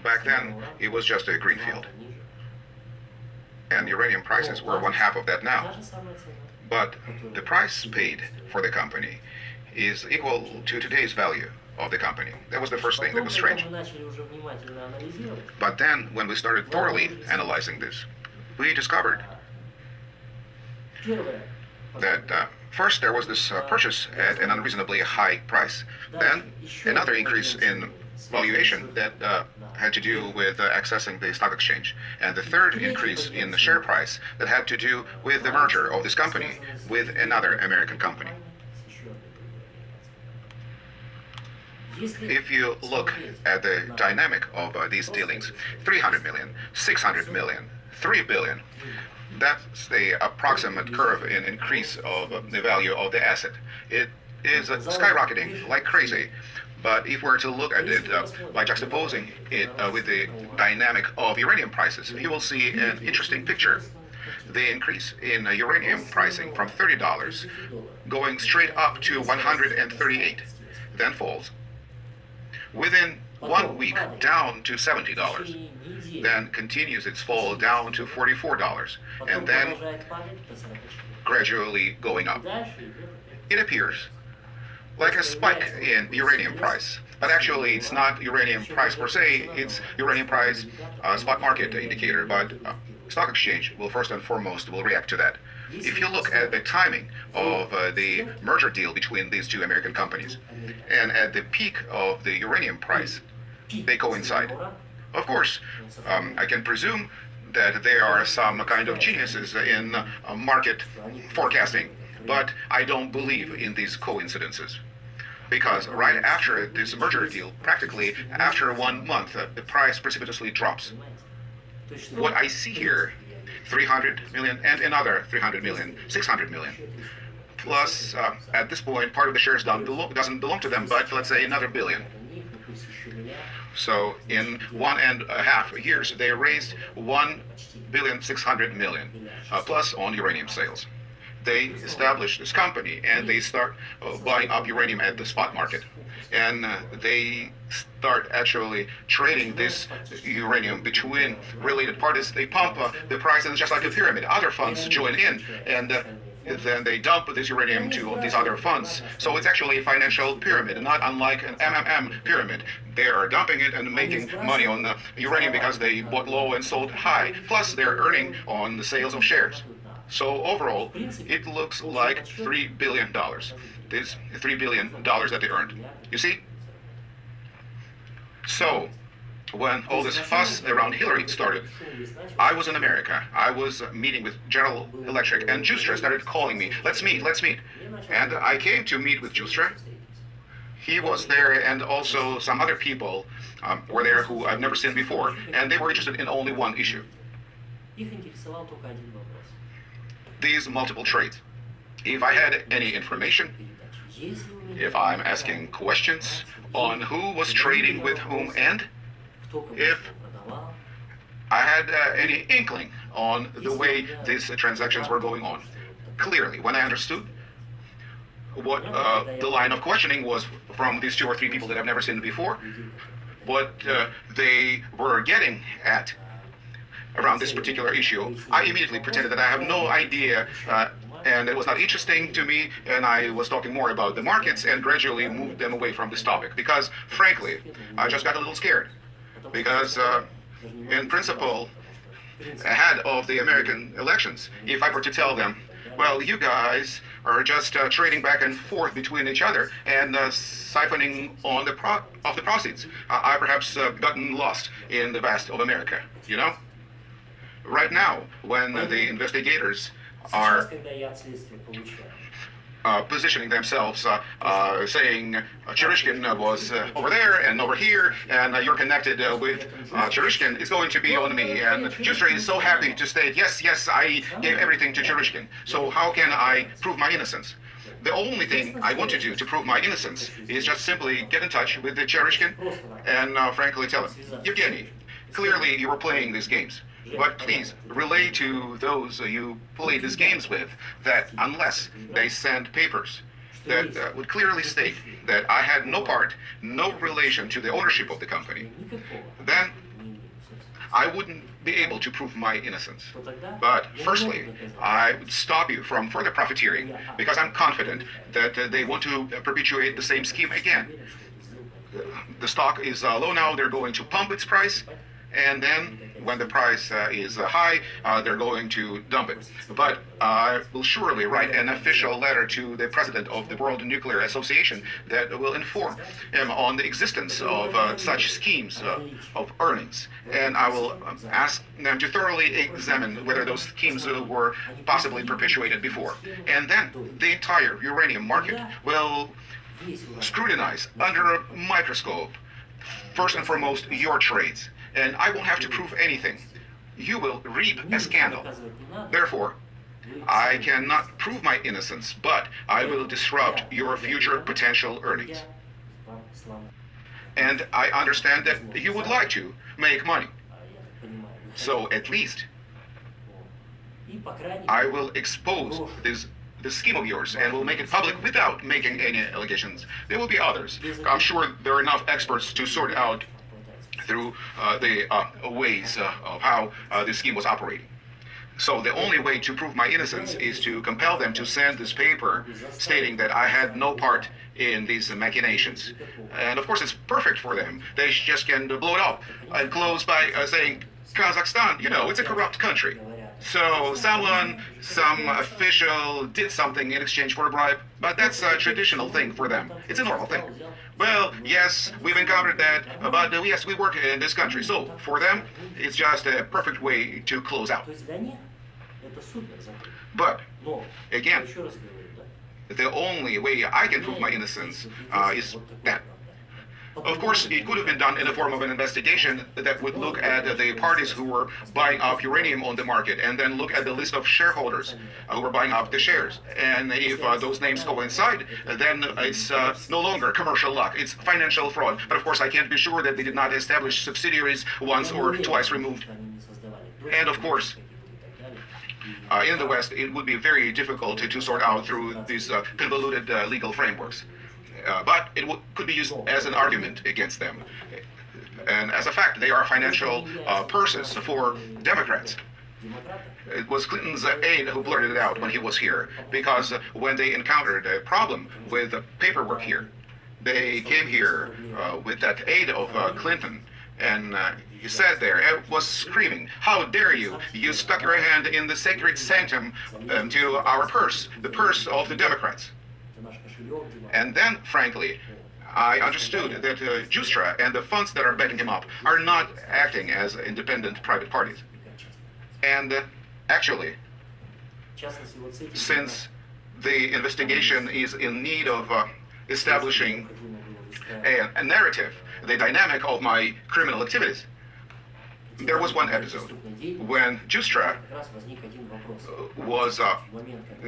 Back then, it was just a greenfield. And uranium prices were one half of that now. But the price paid for the company is equal to today's value of the company. That was the first thing that was strange. But then, when we started thoroughly analyzing this, we discovered that first there was this purchase at an unreasonably high price. Then another increase in valuation that had to do with accessing the stock exchange. And the third increase in the share price that had to do with the merger of this company with another American company. If you look at the dynamic of these dealings, 300 million, 600 million, 3 billion, that's the approximate curve in increase of the value of the asset. It is skyrocketing like crazy. But if we're to look at it by juxtaposing it with the dynamic of uranium prices, you will see an interesting picture. The increase in uranium pricing from $30 going straight up to 138, then falls. Within 1 week, down to $70, then continues its fall down to $44, and then gradually going up. It appears like a spike in uranium price, but actually it's not uranium price per se, it's uranium price spot market indicator, but stock exchange will first and foremost will react to that. If you look at the timing of the merger deal between these two American companies, and at the peak of the uranium price, they coincide. Of course, I can presume that there are some kind of geniuses in market forecasting, but I don't believe in these coincidences. Because right after this merger deal, practically after 1 month, the price precipitously drops. What I see here, 300 million and another 300 million, 600 million. Plus, at this point, part of the shares doesn't belong to them, but let's say another billion. So in 1.5 years, they raised 1,600,000,000 plus on uranium sales. They establish this company and they start buying up uranium at the spot market. And they start actually trading this uranium between related parties. They pump the price, and it's just like a pyramid. Other funds join in, and then they dump this uranium to these other funds. So it's actually a financial pyramid, not unlike an MMM pyramid. They are dumping it and making money on the uranium because they bought low and sold high. Plus, they're earning on the sales of shares. So overall, it looks like $3 billion. This $3 billion that they earned. You see? So, when all this fuss around Hillary started, I was in America. I was meeting with General Electric, and Giustra started calling me, let's meet. And I came to meet with Giustra. He was there, and also some other people were there who I've never seen before, and they were interested in only one issue. These multiple trades. If I had any information, if I'm asking questions on who was trading with whom, and if I had any inkling on the way these transactions were going on. Clearly, when I understood what the line of questioning was from these 2 or 3 people that I've never seen before, what they were getting at around this particular issue, I immediately pretended that I have no idea and it was not interesting to me, and I was talking more about the markets and gradually moved them away from this topic because, frankly, I just got a little scared. Because, in principle, ahead of the American elections, if I were to tell them, well, you guys are just trading back and forth between each other and siphoning on the proceeds, I perhaps gotten lost in the vast of America, you know? Right now, when the investigators are positioning themselves, saying Cherishkin was over there and over here, and you're connected with Cherishkin, it's going to be on me. And Giustra is so happy to state, yes, I gave everything to Cherishkin. So how can I prove my innocence? The only thing I want to do to prove my innocence is just simply get in touch with the Cherishkin and frankly tell him, Evgeny, clearly you were playing these games. But please, relay to those you play these games with that unless they send papers that would clearly state that I had no part, no relation to the ownership of the company, then I wouldn't be able to prove my innocence. But firstly, I would stop you from further profiteering because I'm confident that they want to perpetuate the same scheme again. The stock is low now, they're going to pump its price, and then when the price is high, they're going to dump it. But I will surely write an official letter to the president of the World Nuclear Association that will inform him on the existence of such schemes of earnings. And I will ask them to thoroughly examine whether those schemes were possibly perpetuated before. And then the entire uranium market will scrutinize under a microscope, first and foremost, your trades. And I won't have to prove anything. You will reap a scandal. Therefore, I cannot prove my innocence, but I will disrupt your future potential earnings. And I understand that you would like to make money. So at least I will expose this scheme of yours and will make it public without making any allegations. There will be others. I'm sure there are enough experts to sort out through the ways of how this scheme was operating. So the only way to prove my innocence is to compel them to send this paper stating that I had no part in these machinations. And of course it's perfect for them. They just can blow it up and close by saying, Kazakhstan, you know, it's a corrupt country. So some official did something in exchange for a bribe, but that's a traditional thing for them. It's a normal thing. Well, yes, we've encountered that, but yes, we work in this country. So for them, it's just a perfect way to close out. But again, the only way I can prove my innocence is that. Of course, it could have been done in the form of an investigation that would look at the parties who were buying up uranium on the market and then look at the list of shareholders who were buying up the shares. And if those names coincide, then it's no longer commercial luck, it's financial fraud. But of course, I can't be sure that they did not establish subsidiaries once or twice removed. And of course, in the West, it would be very difficult to sort out through these convoluted legal frameworks. But it could be used as an argument against them. And as a fact, they are financial purses for Democrats. It was Clinton's aide who blurted it out when he was here, because when they encountered a problem with the paperwork here, they came here with that aide of Clinton, and he sat there and was screaming, "How dare you! You stuck your hand in the sacred sanctum to our purse, the purse of the Democrats." And then, frankly, I understood that Giustra and the funds that are backing him up are not acting as independent private parties. And actually, since the investigation is in need of establishing a narrative, the dynamic of my criminal activities, there was one episode when Giustra was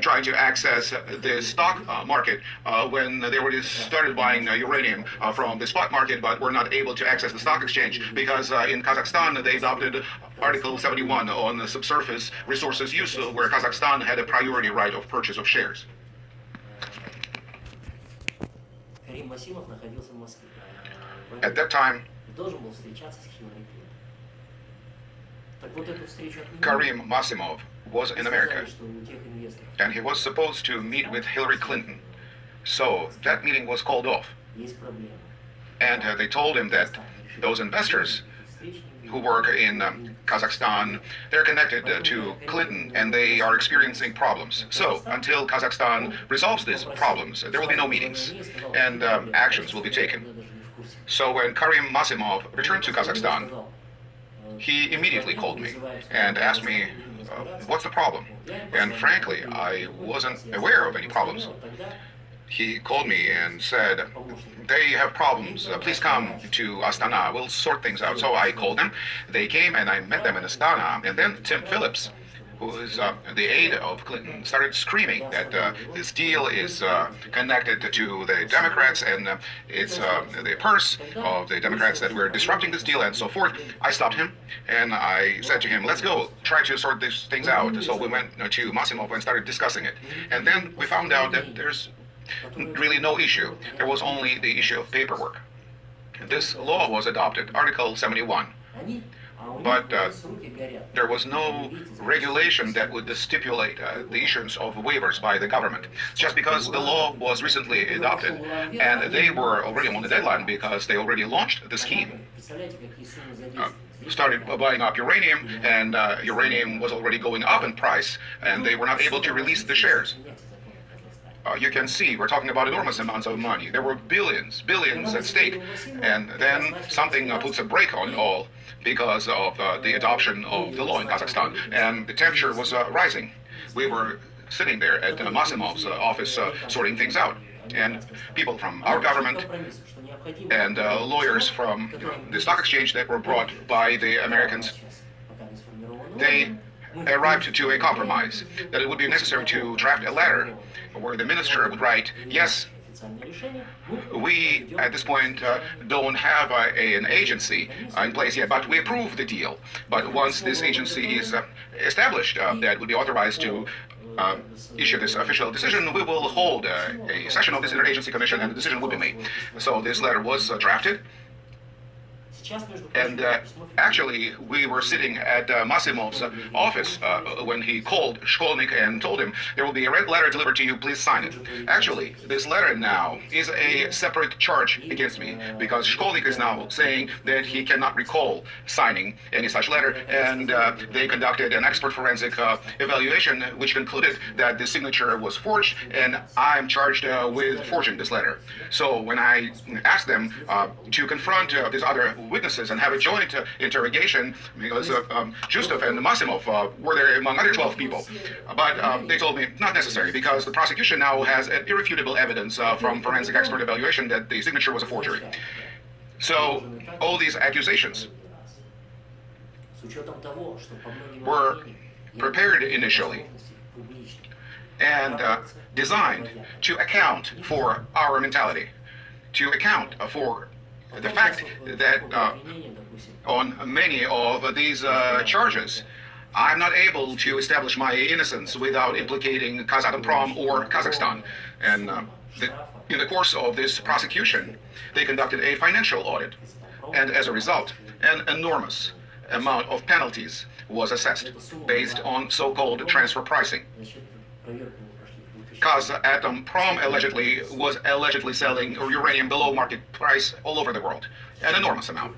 trying to access the stock market when they already started buying uranium from the spot market, but were not able to access the stock exchange because in Kazakhstan they adopted Article 71 on the subsurface resources use, where Kazakhstan had a priority right of purchase of shares. At that time, Karim Masimov was in America, and he was supposed to meet with Hillary Clinton. So that meeting was called off. And they told him that those investors who work in Kazakhstan, they're connected to Clinton, and they are experiencing problems. So until Kazakhstan resolves these problems, there will be no meetings, and actions will be taken. So when Karim Masimov returned to Kazakhstan, he immediately called me and asked me, what's the problem? And frankly, I wasn't aware of any problems. He called me and said, they have problems, please come to Astana, we'll sort things out. So I called them, they came, and I met them in Astana. And then Tim Phillips, who is the aide of Clinton, started screaming that this deal is connected to the Democrats, and it's the purse of the Democrats that we're disrupting this deal, and so forth. I stopped him, and I said to him, let's go try to sort these things out. So we went to Masimov and started discussing it. And then we found out that there's really no issue. There was only the issue of paperwork. This law was adopted, Article 71. But there was no regulation that would stipulate the issuance of waivers by the government. Just because the law was recently adopted, and they were already on the deadline because they already launched the scheme. Started buying up uranium, and uranium was already going up in price, and they were not able to release the shares. You can see we're talking about enormous amounts of money. There were billions at stake, and then something puts a brake on it all because of the adoption of the law in Kazakhstan, and the temperature was rising. We were sitting there at Masimov's office sorting things out, and people from our government and lawyers from the stock exchange that were brought by the Americans, they arrived to a compromise that it would be necessary to draft a letter where the minister would write, yes, we at this point don't have an agency in place yet, but we approve the deal. But once this agency is established that would be authorized to issue this official decision, we will hold a session of this interagency commission and the decision will be made. So this letter was drafted. And actually, we were sitting at Masimov's office when he called Shkolnik and told him, there will be a red letter delivered to you, please sign it. Actually, this letter now is a separate charge against me, because Shkolnik is now saying that he cannot recall signing any such letter, and they conducted an expert forensic evaluation which concluded that the signature was forged, and I'm charged with forging this letter. So when I asked them to confront these other witnesses and have a joint interrogation, because Giustra and Masimov were there among other 12 people. But they told me not necessary, because the prosecution now has irrefutable evidence from forensic expert evaluation that the signature was a forgery. So all these accusations were prepared initially and designed to account for our mentality, to account for the fact that on many of these charges, I'm not able to establish my innocence without implicating Kazatomprom or Kazakhstan. And in the course of this prosecution, they conducted a financial audit. And as a result, an enormous amount of penalties was assessed based on so-called transfer pricing. Kazatomprom was allegedly selling uranium below market price all over the world, an enormous amount.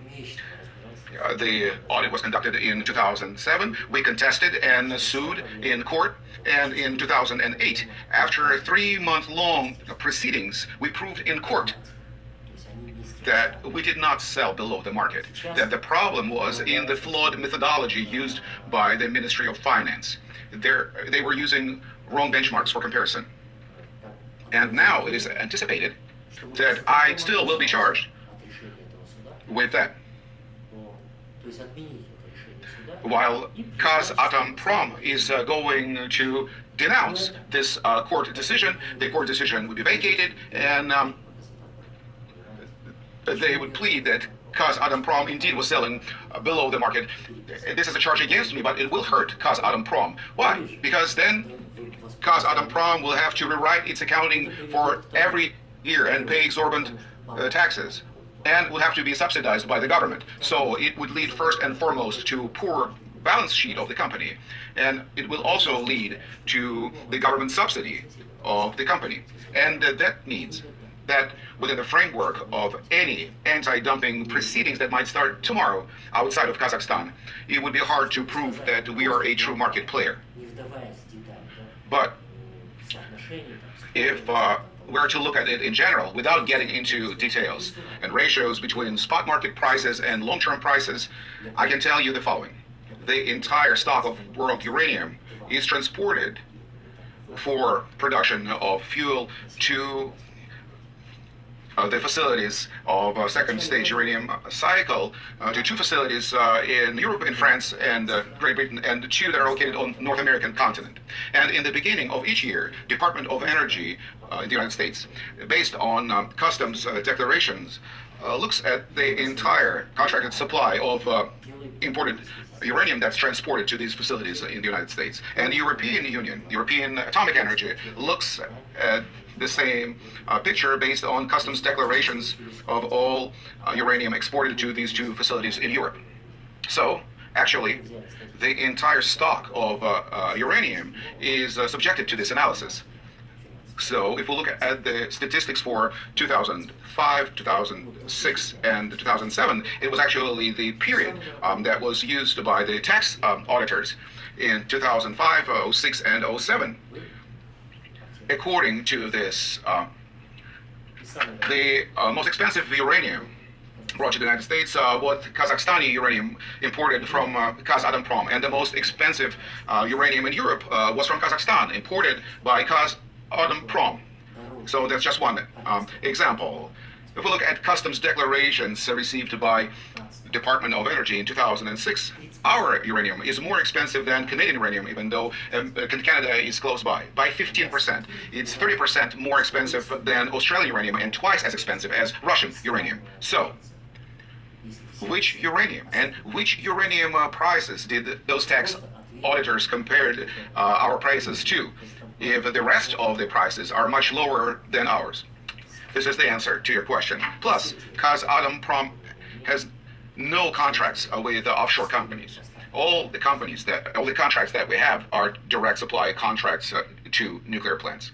The audit was conducted in 2007. We contested and sued in court, and in 2008, after 3-month-long proceedings, we proved in court that we did not sell below the market, that the problem was in the flawed methodology used by the Ministry of Finance. They were using wrong benchmarks for comparison. And now it is anticipated that I still will be charged with that. While Kazatomprom is going to denounce this court decision, the court decision would be vacated, and they would plead that Kazatomprom indeed was selling below the market. This is a charge against me, but it will hurt Kazatomprom. Why? Because then Kazatomprom will have to rewrite its accounting for every year and pay exorbitant taxes, and will have to be subsidized by the government. So it would lead first and foremost to poor balance sheet of the company, and it will also lead to the government subsidy of the company. And that means that within the framework of any anti-dumping proceedings that might start tomorrow outside of Kazakhstan, it would be hard to prove that we are a true market player. But if we're to look at it in general, without getting into details and ratios between spot market prices and long-term prices, I can tell you the following. The entire stock of world uranium is transported for production of fuel to the facilities of second stage uranium cycle to 2 facilities in Europe, in France, and Great Britain, and 2 that are located on North American continent. And in the beginning of each year, Department of Energy in the United States, based on customs declarations, looks at the entire contracted supply of imported uranium that's transported to these facilities in the United States. And the European Union, European Atomic Energy, looks at the same picture based on customs declarations of all uranium exported to these 2 facilities in Europe. So Actually, the entire stock of uranium is subjected to this analysis. So if we look at the statistics for 2005, 2006, and 2007, it was actually the period that was used by the tax auditors in 2005, 06, and 07. According to this, the most expensive uranium brought to the United States was Kazakhstani uranium imported from Kazatomprom, and the most expensive uranium in Europe was from Kazakhstan, imported by Kazatomprom. So that's just one example. If we look at customs declarations received by Department of Energy in 2006, our uranium is more expensive than Canadian uranium, even though Canada is close by 15%. It's 30% more expensive than Australian uranium and twice as expensive as Russian uranium. So, which uranium and which uranium prices did those tax auditors compare our prices to, if the rest of the prices are much lower than ours? This is the answer to your question. Plus, Kazatomprom has no contracts with the offshore companies. All the contracts that we have are direct supply contracts to nuclear plants.